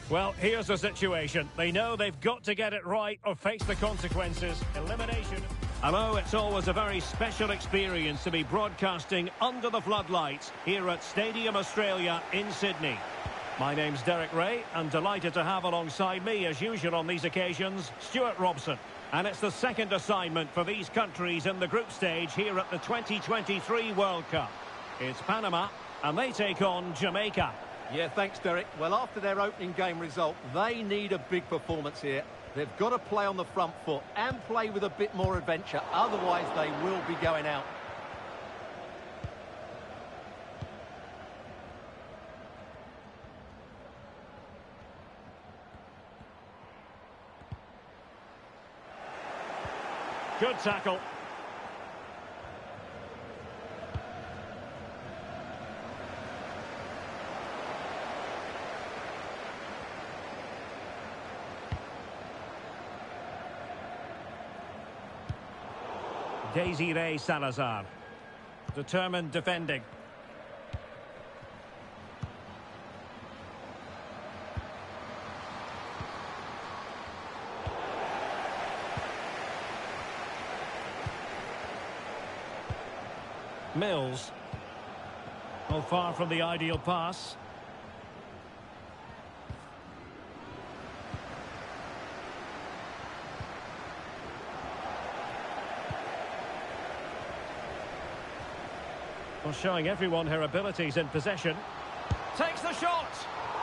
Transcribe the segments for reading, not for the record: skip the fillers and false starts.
Well, here's the situation. They know they've got to get it right or face the consequences. Elimination. Hello, it's always a very special experience to be broadcasting under the floodlights here at Stadium Australia in Sydney. My name's Derek Ray, and delighted to have alongside me, as usual on these occasions, Stuart Robson. And it's the second assignment for these countries in the group stage here at the 2023 World Cup. It's Panama, and they take on Jamaica. Yeah, thanks, Derek. Well, after their opening game result, they need a big performance here. They've got to play on the front foot and play with a bit more adventure. Otherwise, they will be going out. Good tackle. Desiree Salazar. Determined defending. Mills. Well, far from the ideal pass. Well, showing everyone her abilities in possession. Takes the shot.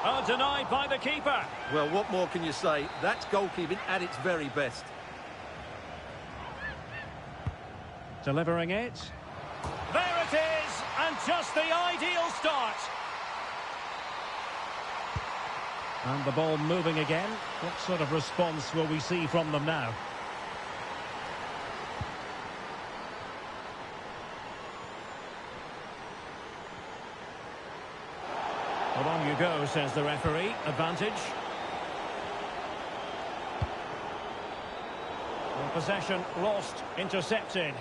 Oh, denied by the keeper. Well, what more can you say? That's goalkeeping at its very best. Delivering it. There it is, and just the ideal start. And the ball moving again. What sort of response will we see from them now? Well, on you go, says the referee. Advantage. Well, possession lost, intercepted.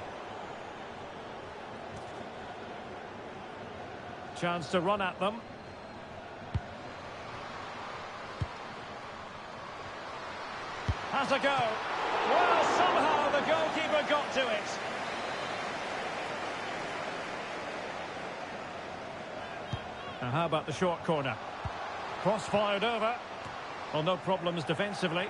Chance to run at them. Has a go. Well, somehow the goalkeeper got to it. Now, how about the short corner? Cross fired over. Well, no problems defensively.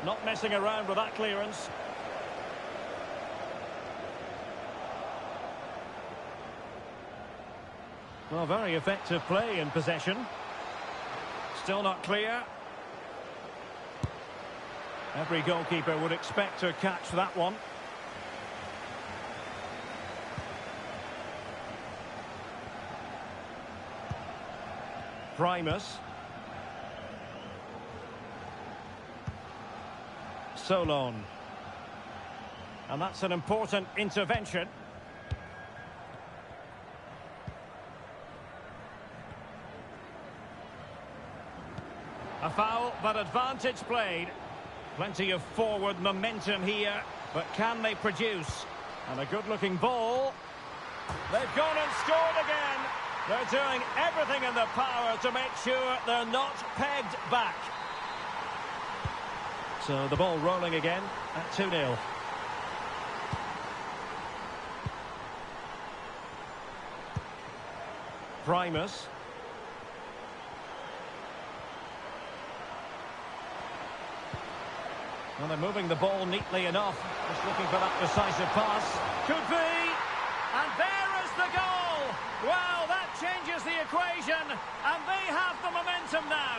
Not messing around with that clearance. Well, very effective play in possession. Still not clear. Every goalkeeper would expect to catch that one. Primus. Solon. And that's an important intervention. A foul, but advantage played. Plenty of forward momentum here, but can they produce? And a good-looking ball. They've gone and scored again. They're doing everything in their power to make sure they're not pegged back. So the ball rolling again at 2-0. Primus. Well, they're moving the ball neatly enough. Just looking for that decisive pass. Could be. And there is the goal. Well, that changes the equation. And they have the momentum now.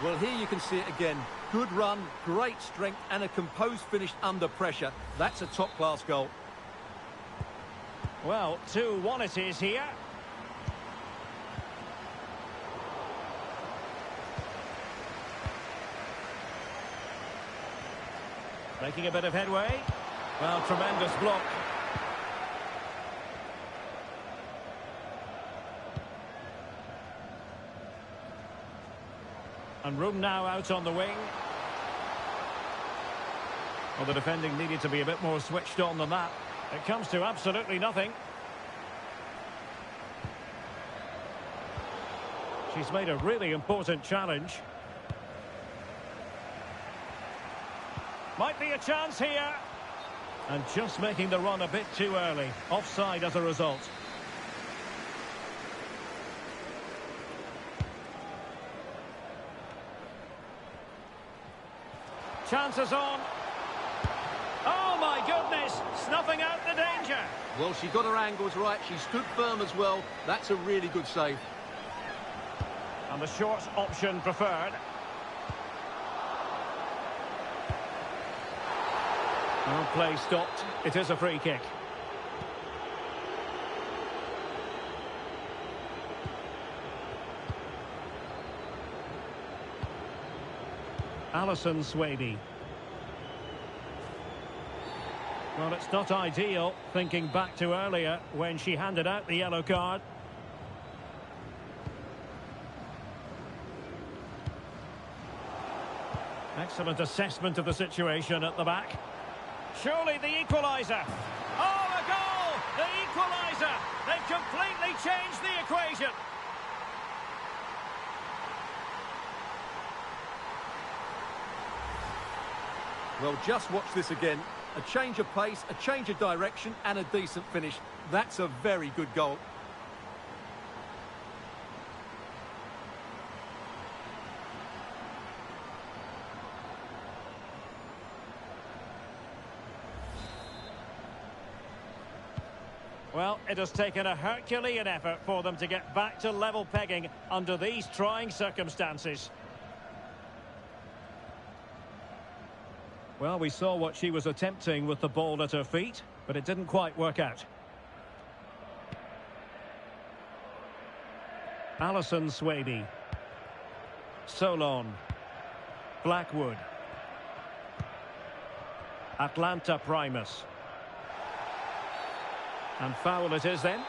Well, here you can see it again. Good run, great strength, and a composed finish under pressure. That's a top-class goal. Well, 2-1 it is here. Making a bit of headway. Well, tremendous block. And room now out on the wing. Well, the defending needed to be a bit more switched on than that. It comes to absolutely nothing. She's made a really important challenge. Might be a chance here. And just making the run a bit too early. Offside as a result. Chances on. Oh my goodness, snuffing out the danger. Well, she got her angles right, she stood firm as well. That's a really good save. And the short option preferred. Well, play stopped. It is a free kick. Alison Swady. Well, it's not ideal, thinking back to earlier when she handed out the yellow card. Excellent assessment of the situation at the back. Surely the equaliser. Oh, a goal! The equaliser! They've completely changed the equation. Well, just watch this again. A change of pace, a change of direction, and a decent finish. That's a very good goal. Well, it has taken a Herculean effort for them to get back to level pegging under these trying circumstances. Well, we saw what she was attempting with the ball at her feet, but it didn't quite work out. Alison Swady. Solon. Blackwood. Atlanta Primus. And foul it is then.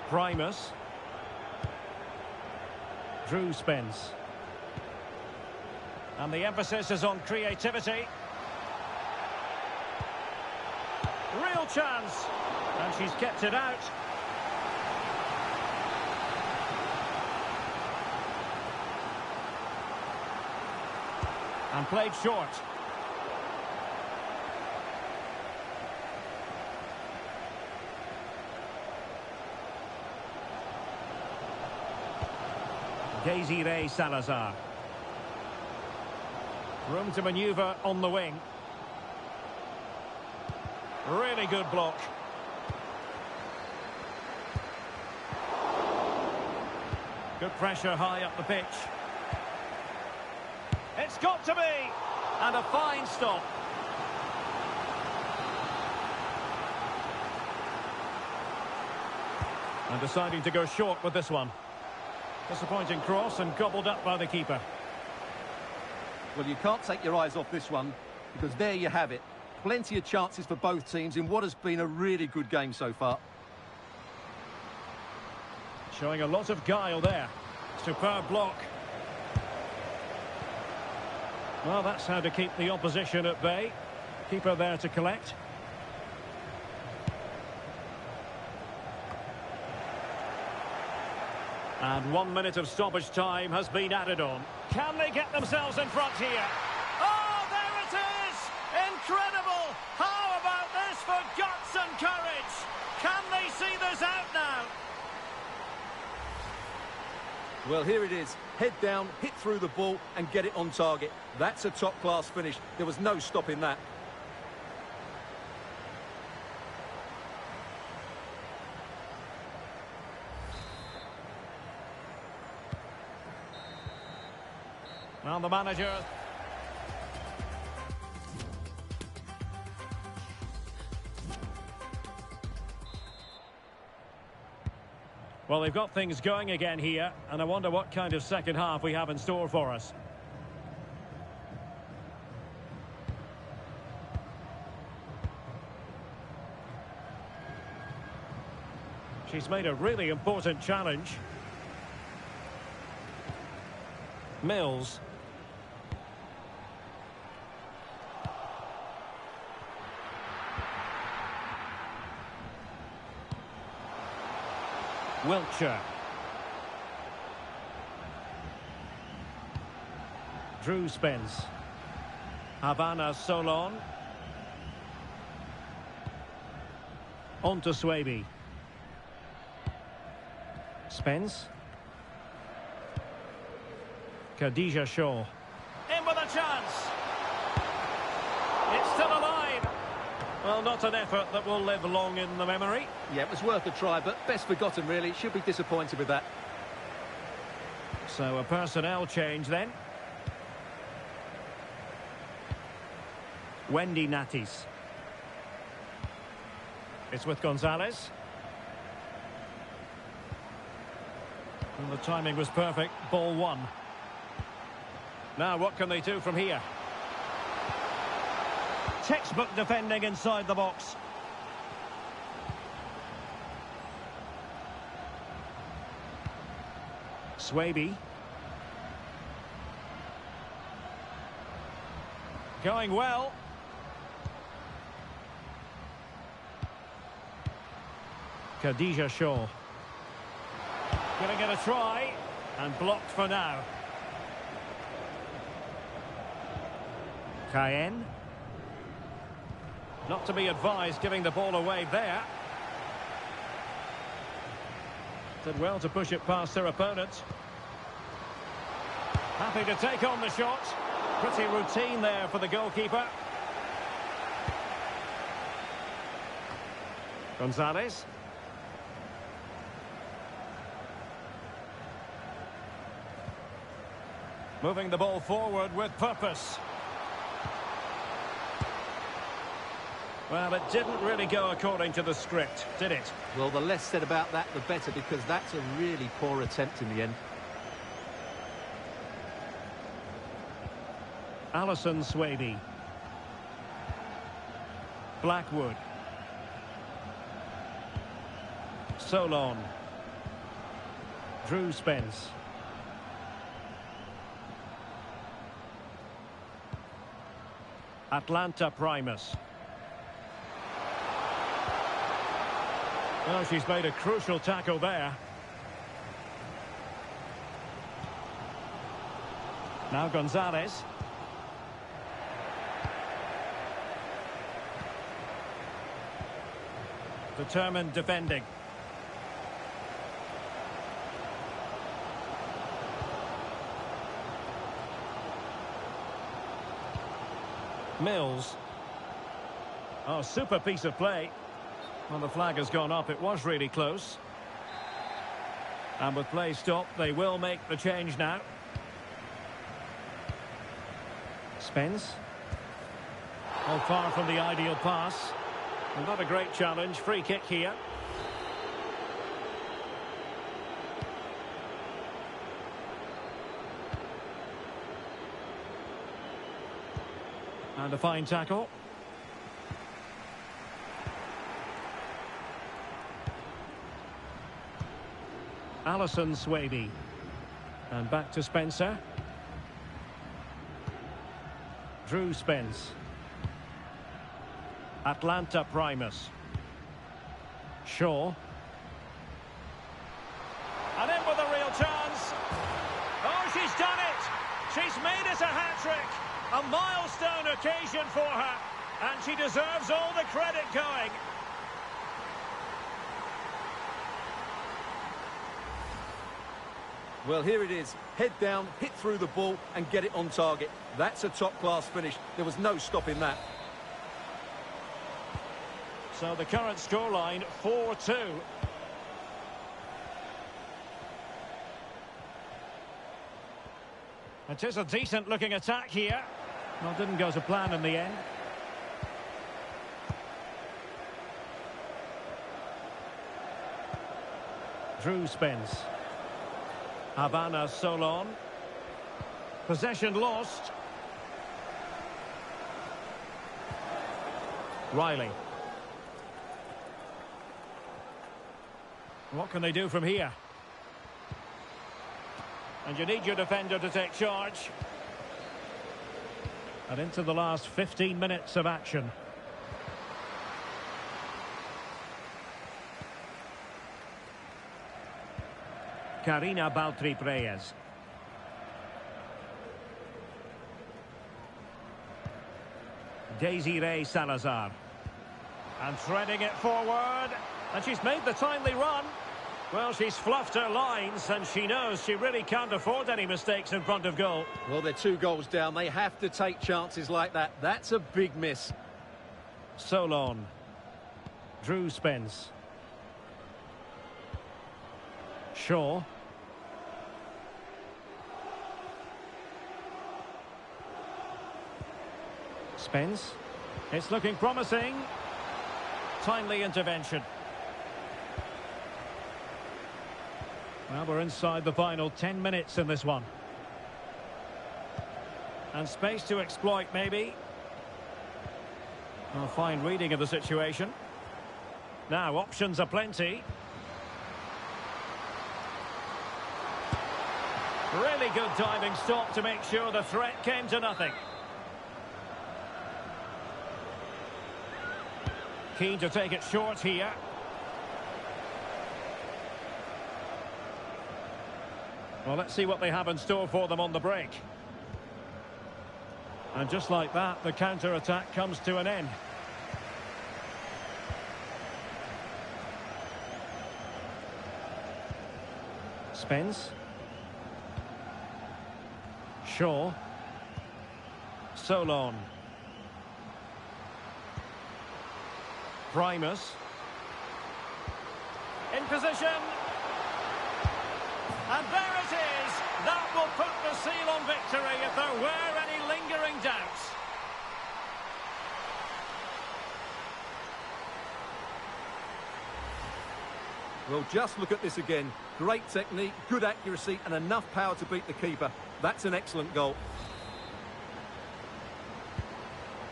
Primus. Drew Spence. And the emphasis is on creativity. Real chance. And she's kept it out. And played short. Desiree Salazar. Room to manoeuvre on the wing. Really good block. Good pressure high up the pitch. It's got to be! And a fine stop. And deciding to go short with this one. Disappointing cross and gobbled up by the keeper. Well, you can't take your eyes off this one, because there you have it. Plenty of chances for both teams in what has been a really good game so far. Showing a lot of guile there. Superb block. Well, that's how to keep the opposition at bay. Keeper there to collect. And 1 minute of stoppage time has been added on. Can they get themselves in front here? Oh, there it is! Incredible! How about this for guts and courage? Can they see this out now? Well, here it is. Head down, hit through the ball and get it on target. That's a top-class finish. There was no stopping that. Well, the manager... Well, they've got things going again here, and I wonder what kind of second half we have in store for us. She's made a really important challenge. Mills. Wiltshire. Drew Spence. Havana Solon. On to Swaby. Spence. Khadija Shaw. In with a chance. It's still alive. Well, not an effort that will live long in the memory. Yeah, it was worth a try, but best forgotten, really. Should be disappointed with that. So a personnel change then. Wendy Natties. It's with Gonzalez. And the timing was perfect. Ball one. Now what can they do from here? Textbook defending inside the box. Swaby. Going well. Khadija Shaw. Gonna get a try. And blocked for now. Cayenne. Not to be advised giving the ball away there. Did well to push it past their opponent. Happy to take on the shot. Pretty routine there for the goalkeeper. Gonzalez. Moving the ball forward with purpose. Well, it didn't really go according to the script, did it? Well, the less said about that, the better, because that's a really poor attempt in the end. Alison Swaby. Blackwood. Solon. Drew Spence. Atlanta Primus. Well, she's made a crucial tackle there. Now Gonzalez. Determined defending. Mills. Oh, super piece of play. Well, the flag has gone up. It was really close. And with play stopped, they will make the change now. Spence. Oh, far from the ideal pass. And not a great challenge. Free kick here. And a fine tackle. Alison Swaby. And back to Spencer. Drew Spence. Atlanta Primus. Shaw. And in with a real chance. Oh, she's done it. She's made it a hat-trick. A milestone occasion for her. And she deserves all the credit going. Well, here it is. Head down, hit through the ball and get it on target. That's a top-class finish. There was no stopping that. So the current scoreline, 4-2. It is a decent-looking attack here. Well, didn't go to plan in the end. Drew Spence. Havana Solon. Possession lost. Riley. What can they do from here? And you need your defender to take charge. And into the last 15 minutes of action. Karina Baltri-Reyes. Desiree Salazar. And threading it forward. And she's made the timely run. Well, she's fluffed her lines, and she knows she really can't afford any mistakes in front of goal. Well, they're 2 goals down. They have to take chances like that. That's a big miss. Solon. Drew Spence. Shaw. Spence. It's looking promising. Timely intervention. Well, we're inside the final 10 minutes in this one. And space to exploit, maybe. A fine reading of the situation. Now, options are plenty. Really good diving stop to make sure the threat came to nothing. Keen to take it short here. Well, let's see what they have in store for them on the break. And just like that, the counter-attack comes to an end. Spence. Shaw. Solon. Primus. In position. And there it is. That will put the seal on victory if there were any lingering doubts. Well, just look at this again. Great technique, good accuracy, and enough power to beat the keeper. That's an excellent goal.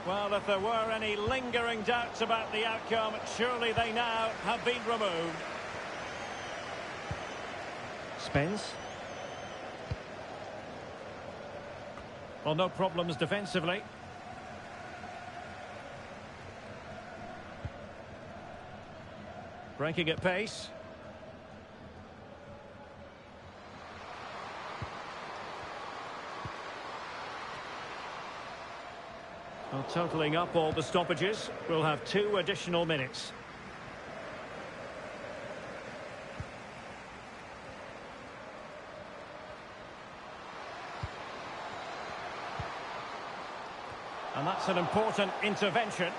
Well, if there were any lingering doubts about the outcome, surely they now have been removed. Spence. Well, no problems defensively. Breaking at pace. Well, totalling up all the stoppages, we'll have 2 additional minutes. And that's an important intervention.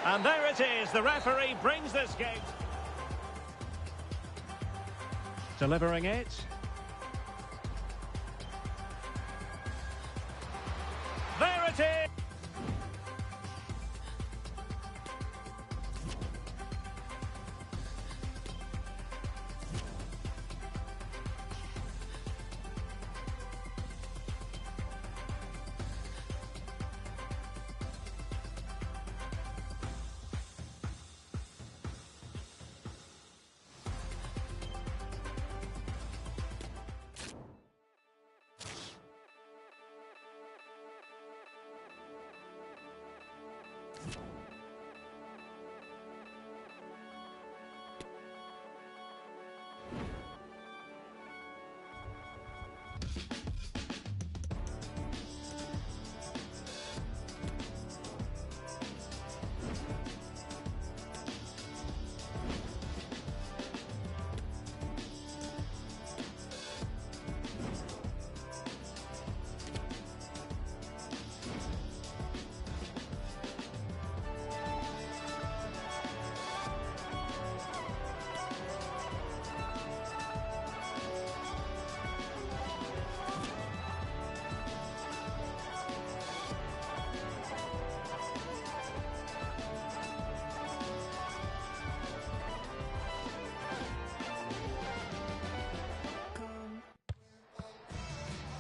And there it is. The referee brings this game. Delivering it. There it is.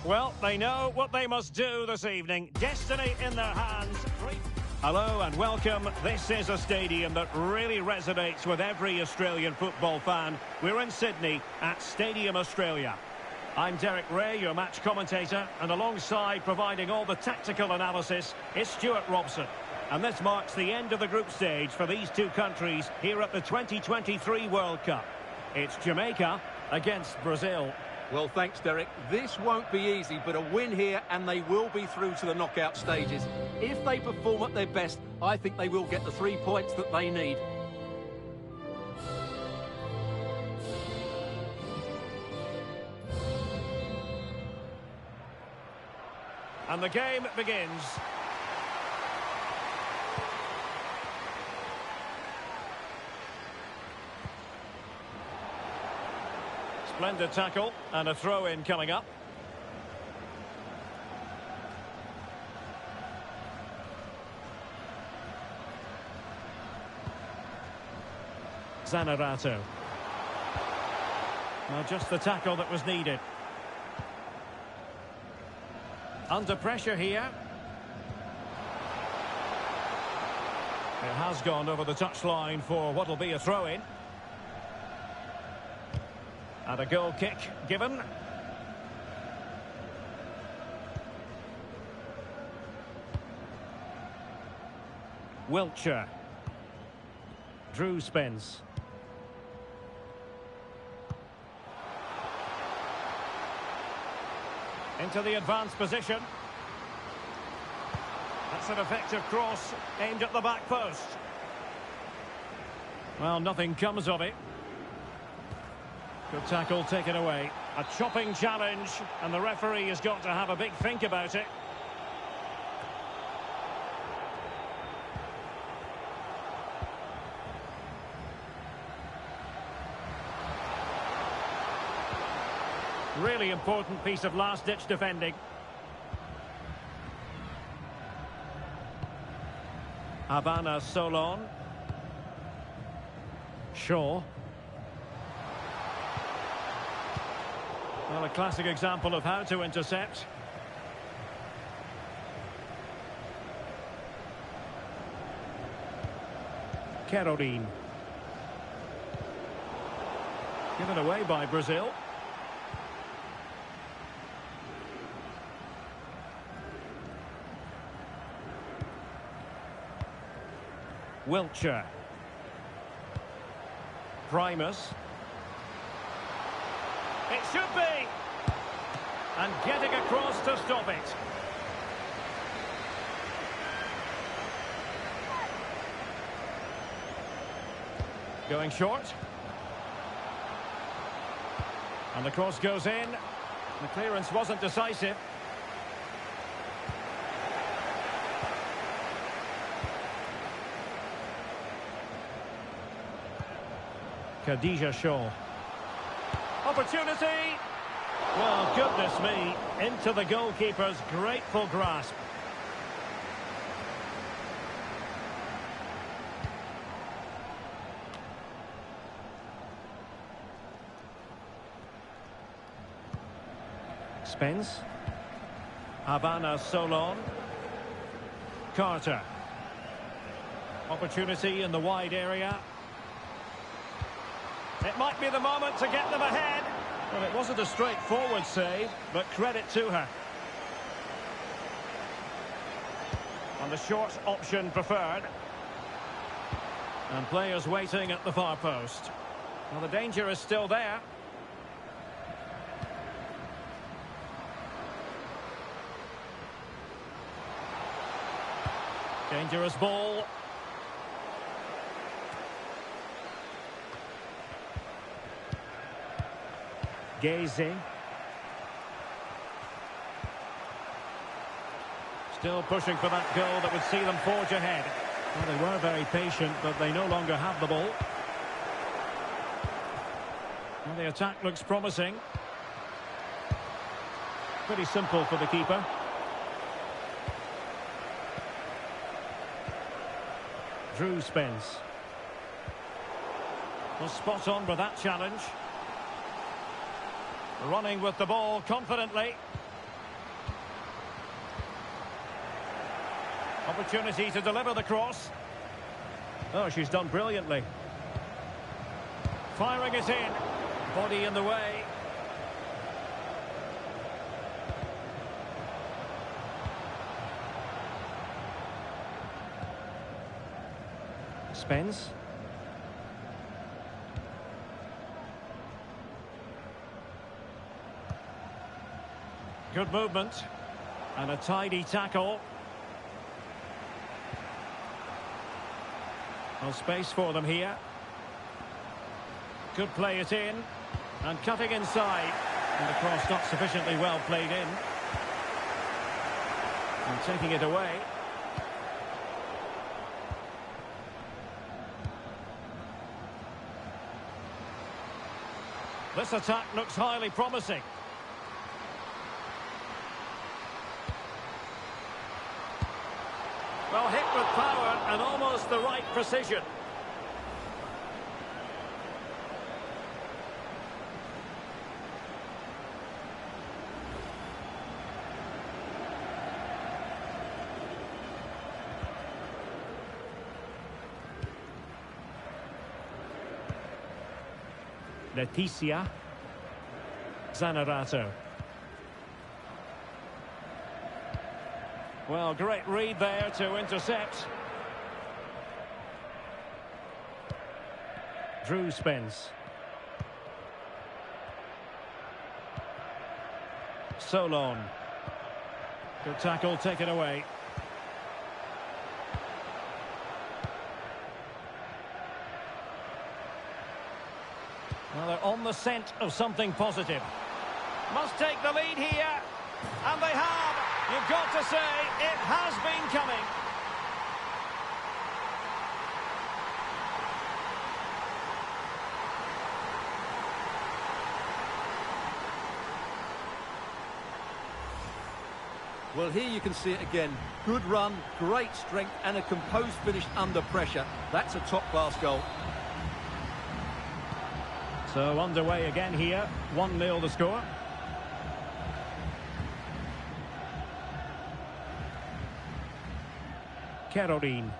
Well, they know what they must do this evening. Destiny in their hands. Hello and welcome. This is a stadium that really resonates with every Australian football fan. We're in Sydney at Stadium Australia. I'm Derek Ray, your match commentator, and alongside providing all the tactical analysis is Stuart Robson. And this marks the end of the group stage for these two countries here at the 2023 World Cup. It's Jamaica against Brazil. Well, thanks, Derek. This won't be easy, but a win here and they will be through to the knockout stages. If they perform at their best, I think they will get the 3 points that they need. And the game begins. Splendid tackle and a throw-in coming up. Zanerato. Now just the tackle that was needed. Under pressure here. It has gone over the touchline for what will be a throw-in. And a goal kick given. Wiltshire. Drew Spence. Into the advanced position. That's an effective cross aimed at the back post. Well, nothing comes of it. Good tackle taken away. A chopping challenge, and the referee has got to have a big think about it. Really important piece of last-ditch defending. Havana Solon. Shaw. Well, a classic example of how to intercept. Caroline. Given away by Brazil. Wiltshire. Primus. It should be! And getting across to stop it. Going short. And the cross goes in. The clearance wasn't decisive. Khadija Shaw. Opportunity! Well, goodness me, into the goalkeeper's grateful grasp. Spence. Havana Solon. Carter. Opportunity in the wide area. It might be the moment to get them ahead. Well, it wasn't a straightforward save, but credit to her. And the short option preferred. And players waiting at the far post. Well, the danger is still there. Dangerous ball. Gazing. Still pushing for that goal that would see them forge ahead. Well, they were very patient, but they no longer have the ball. Well, the attack looks promising. Pretty simple for the keeper. Drew Spence. Was spot on with that challenge. Running with the ball confidently. Opportunity to deliver the cross. Oh, she's done brilliantly. Firing it in. Body in the way. Spence. Good movement. And a tidy tackle. Well, space for them here. Could play it in. And cutting inside. And the cross not sufficiently well played in. And taking it away. This attack looks highly promising. Well, hit with power and almost the right precision. Leticia Zanerato. Well, great read there to intercept. Drew Spence. Solon. Good tackle taken away. Well, they're on the scent of something positive. Must take the lead here. And they have. You've got to say, it has been coming. Well, here you can see it again. Good run, great strength, and a composed finish under pressure. That's a top-class goal. So underway again here. 1-0 the score. Caroline.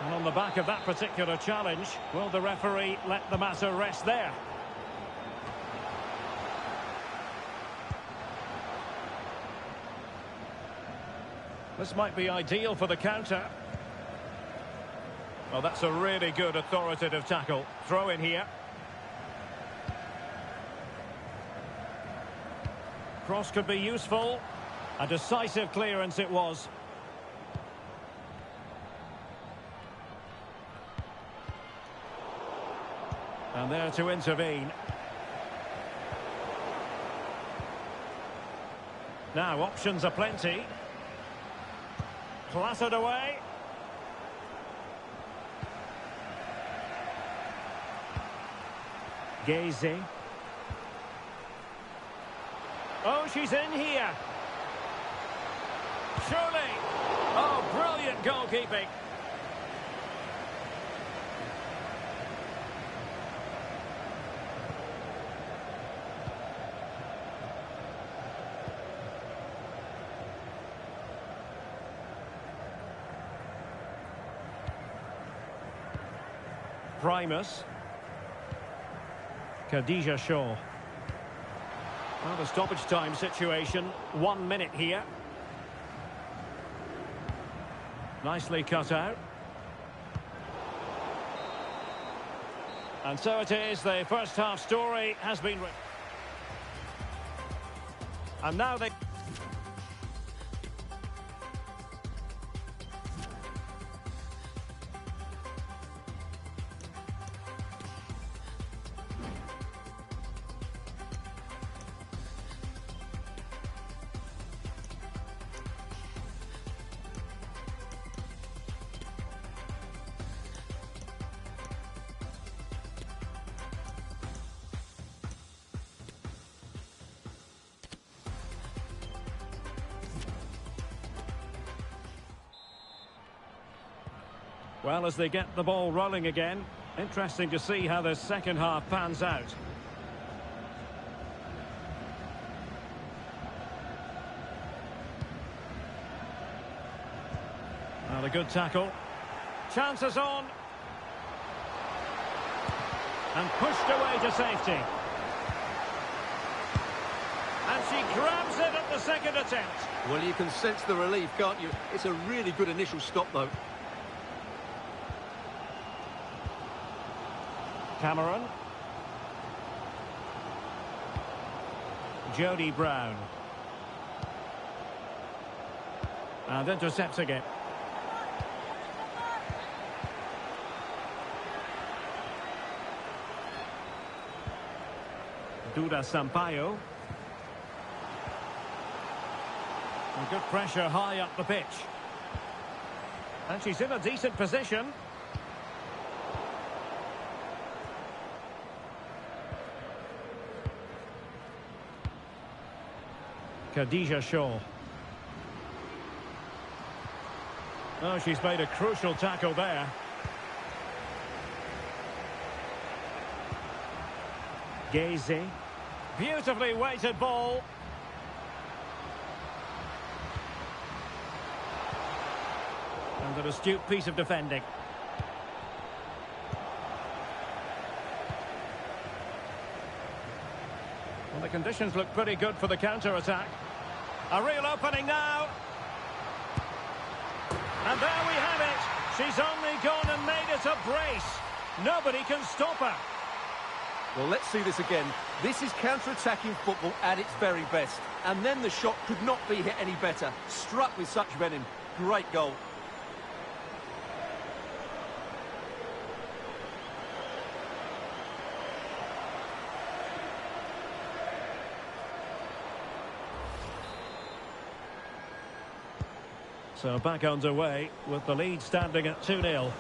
And on the back of that particular challenge, will the referee let the matter rest there? This might be ideal for the counter. Well, that's a really good authoritative tackle. Throw in here. Cross could be useful. A decisive clearance it was. And there to intervene. Now, options are plenty. Clattered away. Gaze. Oh, she's in here. Surely. Oh, brilliant goalkeeping. Primus. Khadija Shaw. Well, the stoppage time situation. 1 minute here. Nicely cut out. And so it is, the first half story has been written. And now they... Well, as they get the ball rolling again, interesting to see how the second half pans out. Well, a good tackle. Chances on. And pushed away to safety. And she grabs it at the second attempt. Well, you can sense the relief, can't you? It's a really good initial stop, though. Cameron. Jody Brown. And intercepting it. Duda Sampaio. And good pressure high up the pitch. And she's in a decent position. Khadija Shaw. Oh, she's made a crucial tackle there. Gazy. Beautifully weighted ball. And an astute piece of defending. Well, the conditions look pretty good for the counter-attack. A real opening now. And there we have it. She's only gone and made it a brace. Nobody can stop her. Well, let's see this again. This is counter-attacking football at its very best. And then the shot could not be hit any better. Struck with such venom. Great goal. So back underway with the lead standing at 2-0.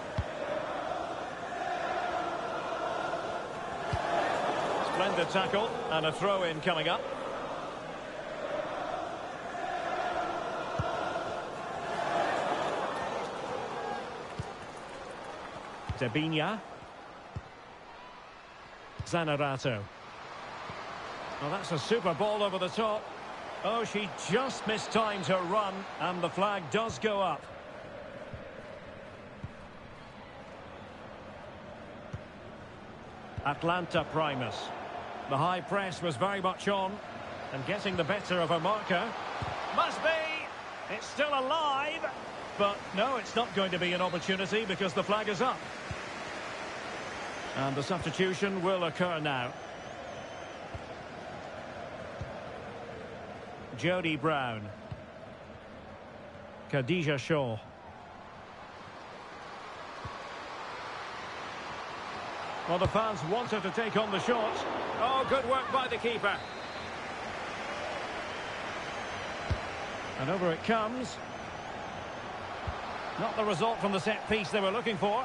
Splendid tackle and a throw-in coming up. Debinha. Zanerato. Well, that's a super ball over the top. Oh, she just mistimed her run, and the flag does go up. Atlanta Primus. The high press was very much on, and getting the better of her marker. Must be! It's still alive! But no, it's not going to be an opportunity because the flag is up. And the substitution will occur now. Jody Brown. Khadija Shaw. Well, the fans wanted to take on the shot. Oh, good work by the keeper. And over it comes. Not the result from the set piece they were looking for.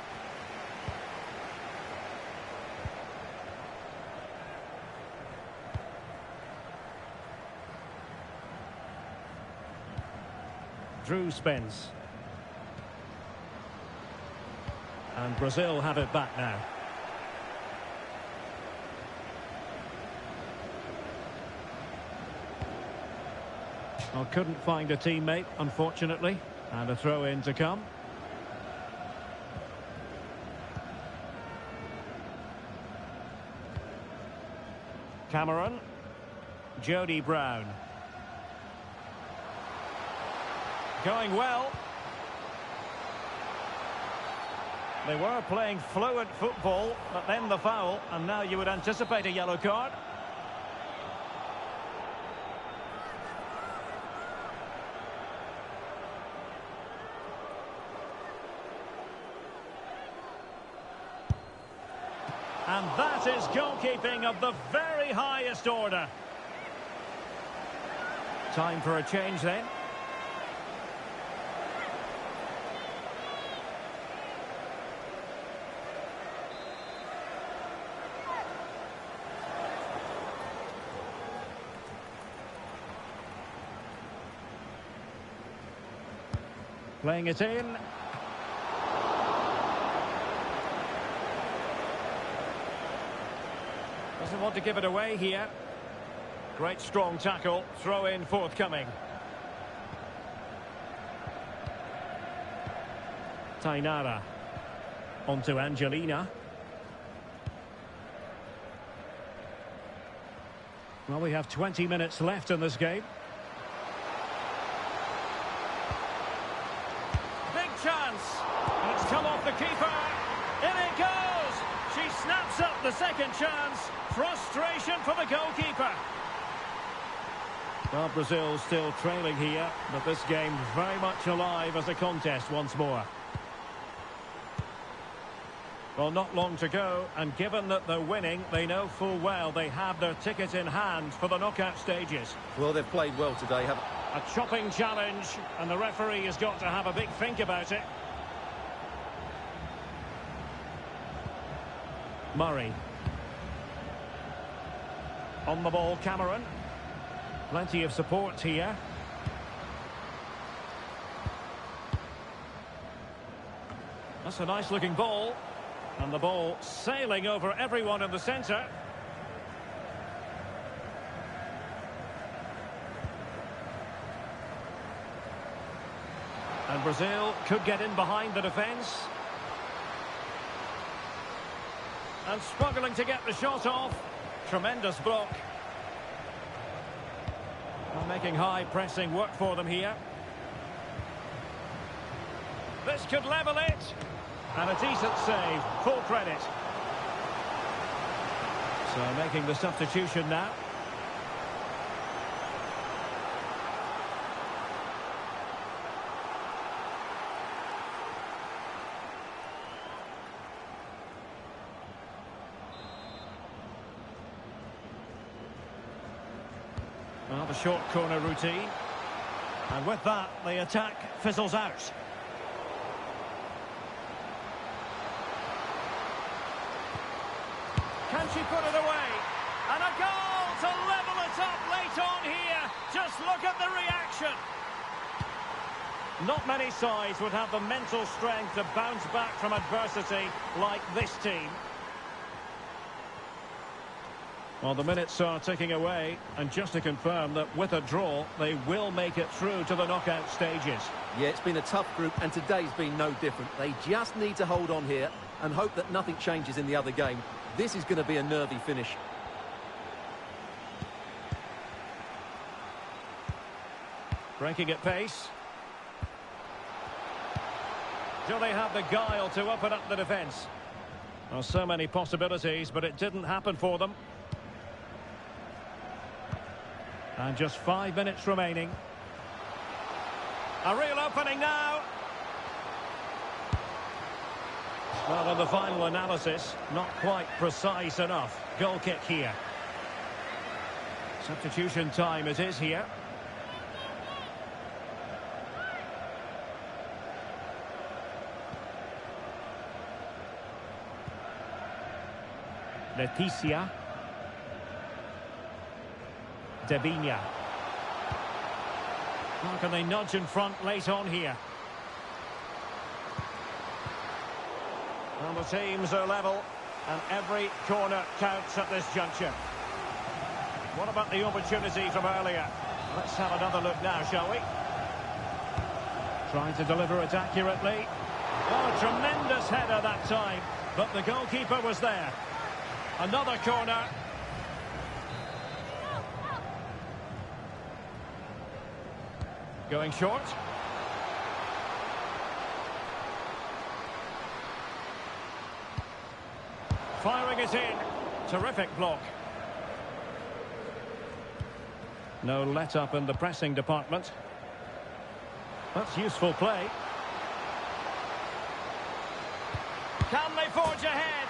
Drew Spence. And Brazil have it back now. Well, couldn't find a teammate, unfortunately. And a throw-in to come. Cameron. Jody Brown. Going well. They were playing fluent football, but then the foul, and now you would anticipate a yellow card. And that is goalkeeping of the very highest order. Time for a change then. Playing it in. Doesn't want to give it away here. Great strong tackle. Throw in forthcoming. Tainara. On to Angelina. Well, we have 20 minutes left in this game. Big chance. And it's come off the keeper. In it goes. She snaps up the second chance. Frustration for the goalkeeper. Well, Brazil still trailing here, but this game very much alive as a contest once more. Well, not long to go, and given that they're winning, they know full well they have their ticket in hand for the knockout stages. Well, they've played well today, haven't they? A chopping challenge, and the referee has got to have a big think about it. Murray. On the ball, Cameron. Plenty of support here. That's a nice-looking ball. And the ball sailing over everyone in the centre. And Brazil could get in behind the defence. And struggling to get the shot off. Tremendous block. Well, making high pressing work for them here. This could level it. And a decent save, full credit. So making the substitution now. Well, the short corner routine. And with that, the attack fizzles out. Can she put it away? And a goal to level it up late on here. Just look at the reaction. Not many sides would have the mental strength to bounce back from adversity like this team. Well, the minutes are ticking away, and just to confirm that with a draw, they will make it through to the knockout stages. Yeah, it's been a tough group, and today's been no different. They just need to hold on here and hope that nothing changes in the other game. This is going to be a nervy finish. Breaking at pace. Do they have the guile to open up the defence? Well, so many possibilities, but it didn't happen for them. And just 5 minutes remaining. A real opening now. Well, in the final analysis, not quite precise enough. Goal kick here. Substitution time it is here. Leticia. Debinia. How can they nudge in front late on here? Well, the teams are level, and every corner counts at this juncture. What about the opportunity from earlier? Let's have another look now, shall we? Trying to deliver it accurately. Oh, tremendous header that time, but the goalkeeper was there. Another corner. Going short. Firing it in. Terrific block. No let-up in the pressing department. That's useful play. Can they forge ahead?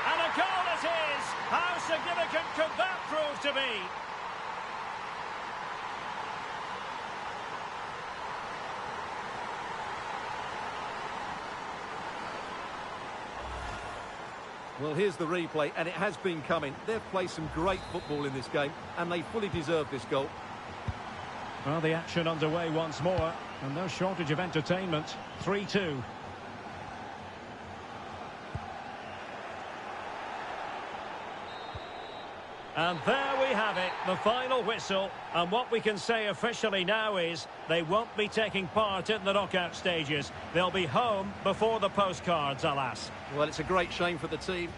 And a goal it is! How significant could that prove to be? Well, here's the replay, and it has been coming. They've played some great football in this game, and they fully deserve this goal. Well, the action underway once more, and no shortage of entertainment. 3-2. And there we have it, the final whistle. And what we can say officially now is they won't be taking part in the knockout stages. They'll be home before the postcards, alas. Well, it's a great shame for the team.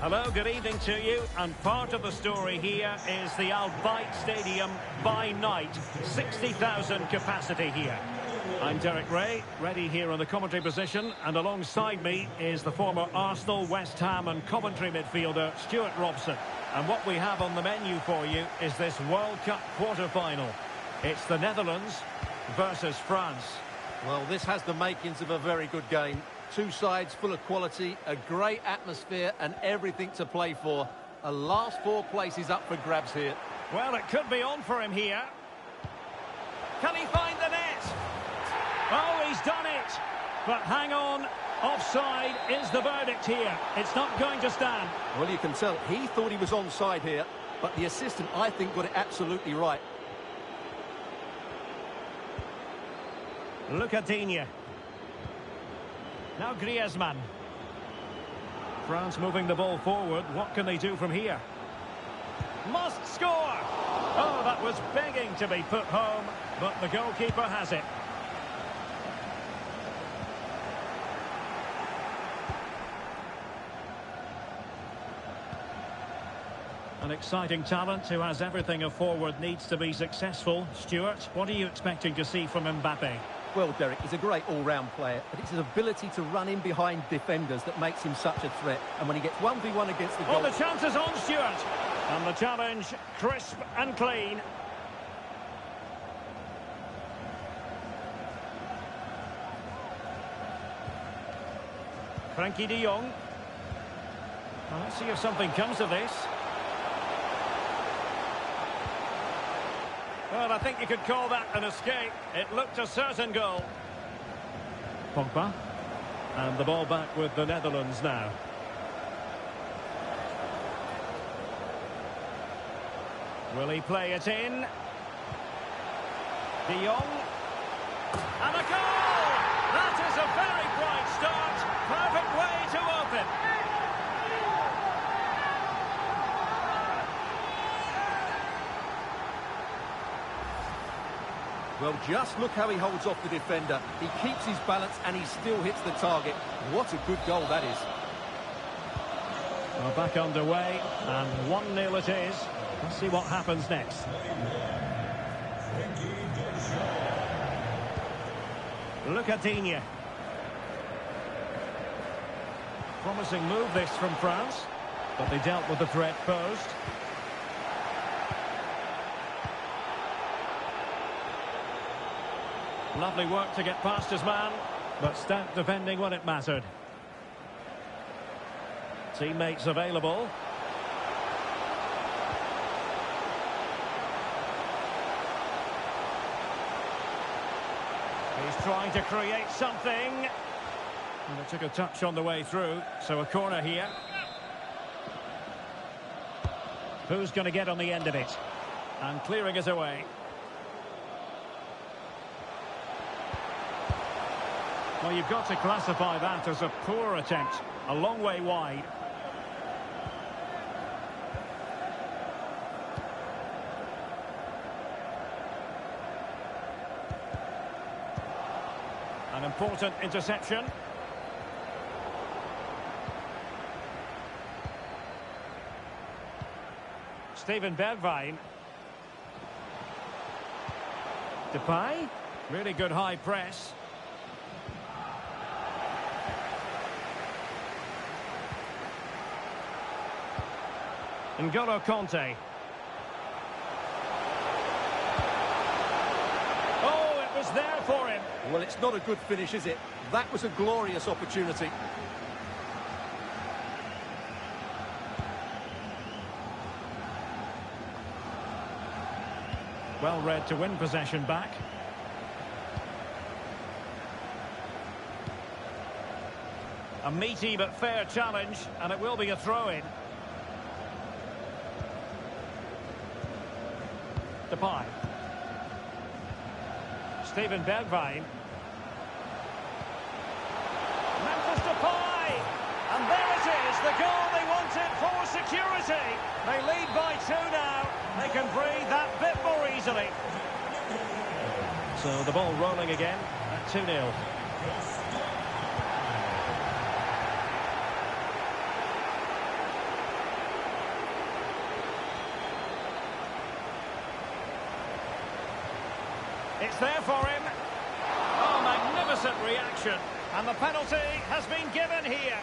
Hello, good evening to you, and part of the story here is the Al Bayt Stadium by night. 60,000 capacity here. I'm Derek Ray, ready here on the commentary position, and alongside me is the former Arsenal, West Ham and Coventry midfielder Stuart Robson. And what we have on the menu for you is this World Cup quarter-final. It's the Netherlands versus France. Well, this has the makings of a very good game. Two sides full of quality, a great atmosphere and everything to play for. A last four places up for grabs here. Well, it could be on for him here. Can he find the net? Oh, he's done it. But hang on, offside is the verdict here. It's not going to stand. Well, you can tell he thought he was onside here, but the assistant, I think, got it absolutely right. Look at Digne. Now Griezmann. France moving the ball forward. What can they do from here? Must score! Oh, that was begging to be put home, but the goalkeeper has it. An exciting talent who has everything a forward needs to be successful. Stuart, what are you expecting to see from Mbappe? Well, Derek, he's a great all-round player, but it's his ability to run in behind defenders that makes him such a threat. And when he gets 1v1 against the goal... Oh, the chance is on, Stuart! And the challenge, crisp and clean. Frankie de Jong. Well, let's see if something comes of this. Well, I think you could call that an escape. It looked a certain goal. Pogba. And the ball back with the Netherlands now. Will he play it in? De Jong. And a goal! That is a very bright start. Perfect way to open. Well, just look how he holds off the defender. He keeps his balance and he still hits the target. What a good goal that is. Well, back underway, and 1-0 it is. Let's see what happens next. Look at Digne. Promising move this from France, but they dealt with the threat posed. Lovely work to get past his man, but stout defending when it mattered. Teammates available. He's trying to create something. And it took a touch on the way through, so a corner here. Who's going to get on the end of it? And clearing it away. Well, you've got to classify that as a poor attempt. A long way wide. An important interception. Steven Bergwijn. Depay. Really good high press. N'Golo Kanté. Oh, it was there for him. Well, it's not a good finish, is it? That was a glorious opportunity. Well read to win possession back. A meaty but fair challenge, and it will be a throw-in. Depay. Steven Bergwijn. Memphis Depay! And there it is, the goal they wanted for security. They lead by 2 now. They can breathe that bit more easily. So the ball rolling again at 2-0. It's there for him. Oh, magnificent reaction. And the penalty has been given here.